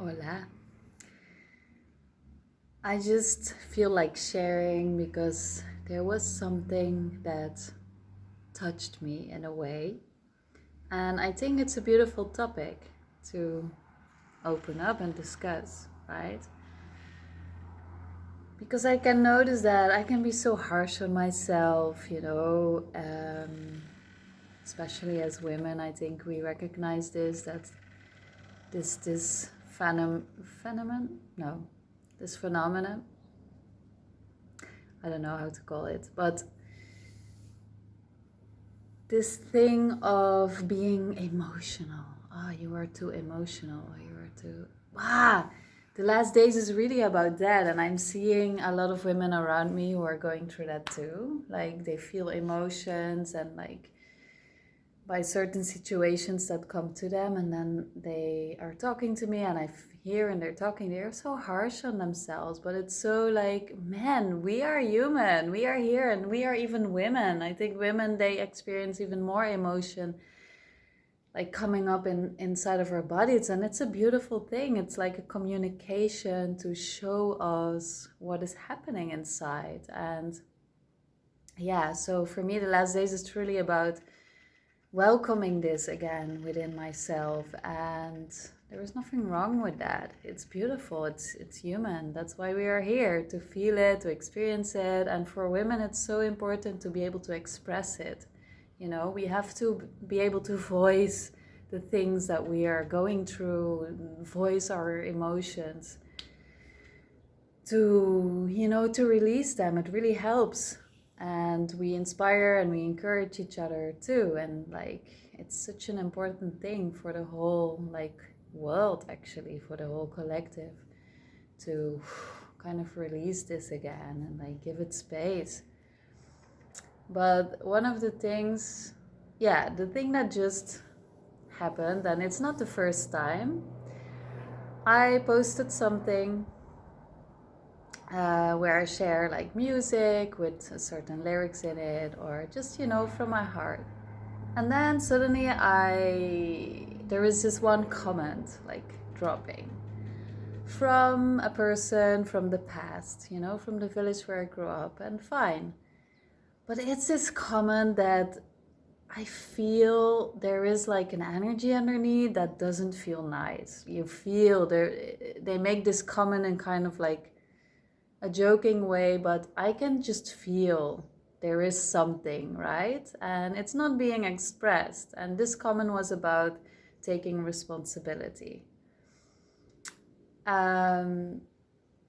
Hola. I just feel like sharing because there was something that touched me in a way. And I think it's a beautiful topic to open up and discuss, right? Because I can notice that I can be so harsh on myself, especially as women. I think we recognize this, that this phenomenon, no, this phenomenon, I don't know how to call it, but this thing of being emotional. Oh, you are too emotional. You are too. The last days is really about that. And I'm seeing a lot of women around me who are going through that too. Like they feel emotions and like by certain situations that come to them, and then they are talking to me and I hear and they're talking, they're so harsh on themselves, but it's so like, man, we are human, we are here, and we are even women. I think women, they experience even more emotion like coming up inside of our bodies, and it's a beautiful thing. It's like a communication to show us what is happening inside. And yeah, so for me the last days is truly about welcoming this again within myself, and there is nothing wrong with that. It's beautiful, it's human. That's why we are here, to feel it, to experience it. And for women it's so important to be able to express it. We have to be able to voice the things that we are going through, voice our emotions, to release them. It really helps, and we inspire and we encourage each other too. And like, it's such an important thing for the whole like world, actually, for the whole collective, to kind of release this again and like give it space. But one of the things, the thing that just happened, and it's not the first time, I posted something where I share like music with certain lyrics in it, or just from my heart. And then suddenly there is this one comment like dropping from a person from the past, from the village where I grew up, and fine. But it's this comment that I feel there is like an energy underneath that doesn't feel nice. You feel they make this comment in kind of like a joking way, but I can just feel there is something, right? And it's not being expressed. And this comment was about taking responsibility.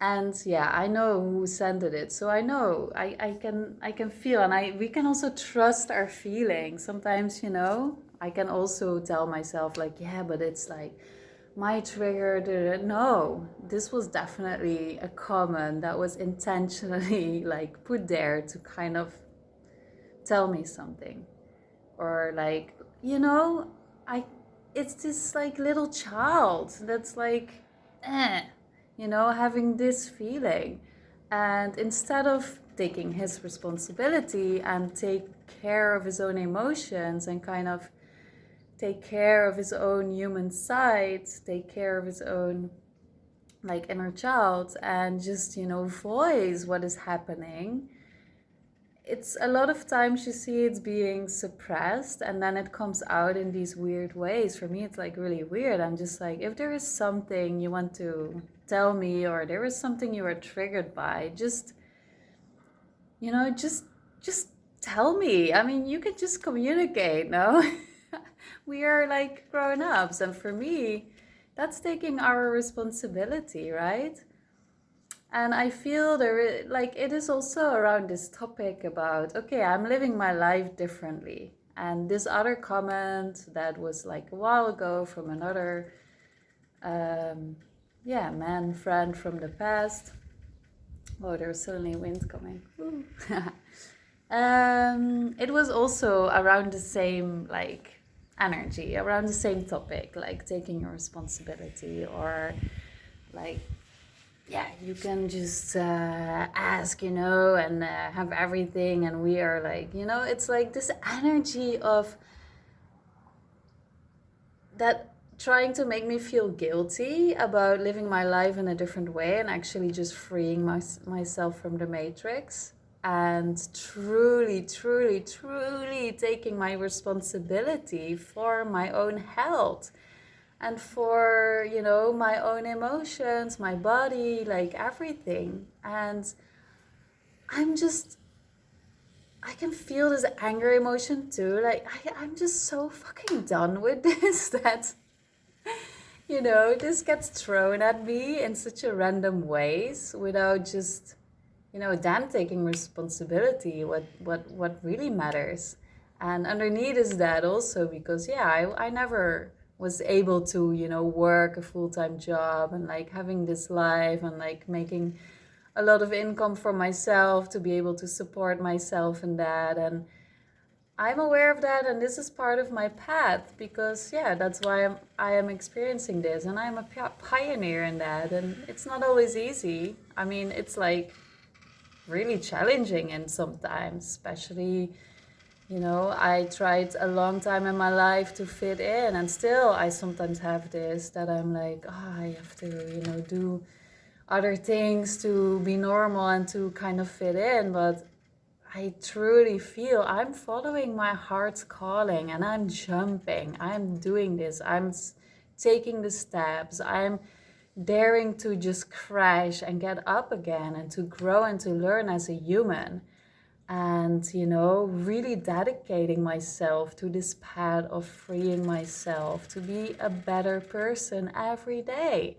And yeah, I know who sent it, so I know I can feel, and we can also trust our feelings. Sometimes, I can also tell myself like, yeah, but it's like my trigger. No, this was definitely a comment that was intentionally like put there to kind of tell me something, or like, I it's this like little child that's like, having this feeling. And instead of taking his responsibility and take care of his own emotions and kind of take care of his own human side, take care of his own like inner child, and just voice what is happening, it's a lot of times you see it's being suppressed, and then it comes out in these weird ways. For me, it's like really weird. I'm just like, if there is something you want to tell me, or there is something you are triggered by, just just tell me. I mean, you can just communicate, no? We are like grown-ups, and for me, that's taking our responsibility, right? And I feel like it is also around this topic about, okay, I'm living my life differently. And this other comment that was like a while ago from another, man friend from the past. Oh, there's suddenly wind coming. It was also around the same like energy, around the same topic, like taking your responsibility, or like, yeah, you can just ask, and have everything. And we are like, it's like this energy of that trying to make me feel guilty about living my life in a different way and actually just freeing myself from the matrix and truly, truly, truly taking my responsibility for my own health and for, you know, my own emotions, my body, like everything. And I'm just, I can feel this anger emotion too. Like, I'm just so fucking done with this that, you know, this gets thrown at me in such a random ways without just, you know, them taking responsibility, what really matters. And underneath is that also because, yeah, I never was able to, you know, work a full-time job and like having this life and like making a lot of income for myself to be able to support myself in that. And I'm aware of that, and this is part of my path because, yeah, that's why I am experiencing this, and I'm a pioneer in that. And it's not always easy. I mean, it's like really challenging, and sometimes, especially, you know, I tried a long time in my life to fit in, and still, I sometimes have this that I'm like, oh, I have to, you know, do other things to be normal and to kind of fit in, but I truly feel I'm following my heart's calling and I'm jumping. I'm doing this. Taking the steps. I'm daring to just crash and get up again and to grow and to learn as a human. And, you know, really dedicating myself to this path of freeing myself to be a better person every day.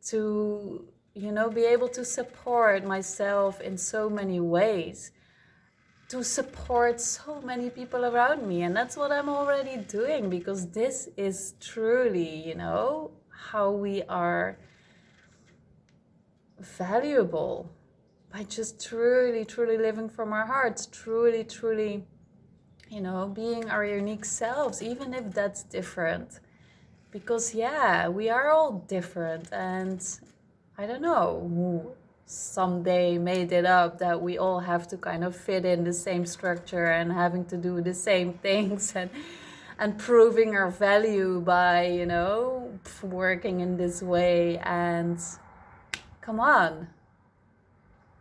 To, you know, be able to support myself in so many ways, to support so many people around me. And that's what I'm already doing because this is truly, you know, how we are valuable by just truly, truly living from our hearts, truly, truly, you know, being our unique selves, even if that's different. Because, yeah, we are all different. And I don't know who someday made it up that we all have to kind of fit in the same structure and having to do the same things and proving our value by, you know, working in this way. And come on,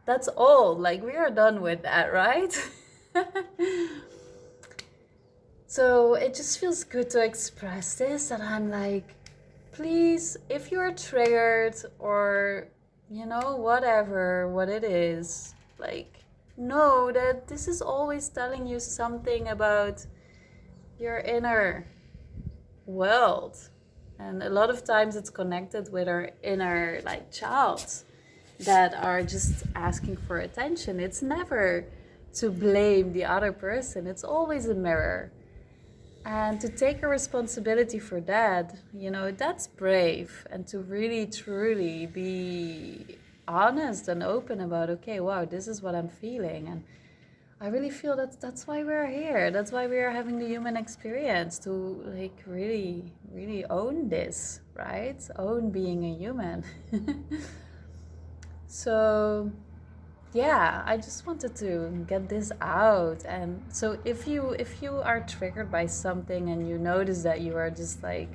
that's old. Like, we are done with that, right? So it just feels good to express this, and I'm like, please, if you're triggered or, you know, whatever, what it is, like, know that this is always telling you something about your inner world. And a lot of times it's connected with our inner, like, child that are just asking for attention. It's never to blame the other person, it's always a mirror. And to take a responsibility for that, you know, that's brave. And to really, truly be honest and open about, okay, wow, this is what I'm feeling. And I really feel that's why we're here. That's why we are having the human experience to like really, really own this, right? Own being a human. So yeah, I just wanted to get this out. And so if you are triggered by something and you notice that you are just like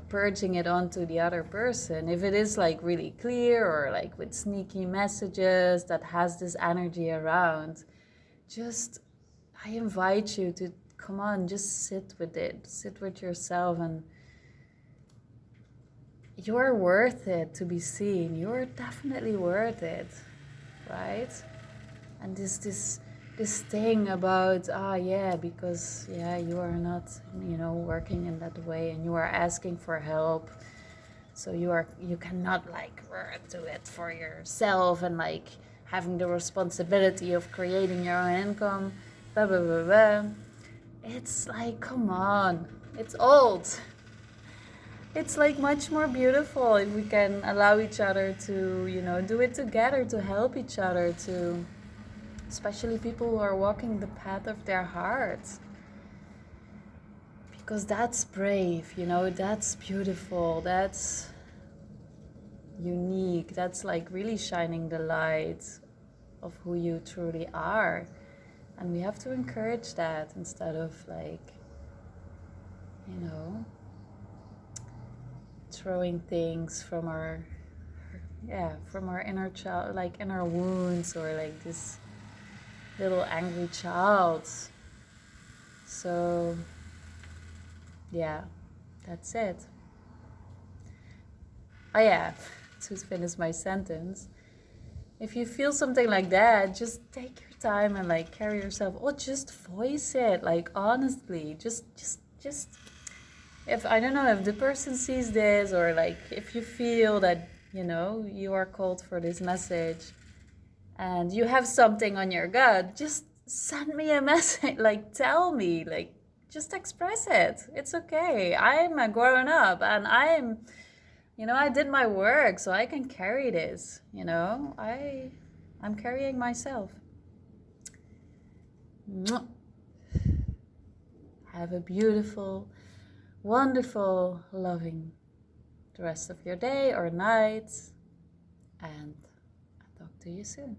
purging it onto the other person, if it is like really clear or like with sneaky messages that has this energy around, just I invite you to come on, just sit with it, sit with yourself, and you're worth it to be seen. You're definitely worth it, right? And this thing about yeah, because yeah, you are not, you know, working in that way and you are asking for help, so you cannot like do it for yourself and like having the responsibility of creating your own income, blah blah blah blah. It's like, come on, it's old. It's like much more beautiful if we can allow each other to, you know, do it together, to help each other, to especially people who are walking the path of their hearts, because that's brave, you know, that's beautiful, that's unique, that's like really shining the light of who you truly are. And we have to encourage that instead of like, you know, throwing things from our, from our inner child, like inner wounds, or like this little angry child. So yeah, that's it. Oh yeah, to finish my sentence, if you feel something like that, just take your time and like carry yourself, or just voice it, like honestly, just if, I don't know if the person sees this, or like if you feel that, you are called for this message and you have something on your gut, just send me a message, like tell me, like just express it. It's okay. I'm a grown up, and I did my work, so I can carry this, I'm carrying myself. Have a beautiful, wonderful, loving the rest of your day or night, and I'll talk to you soon.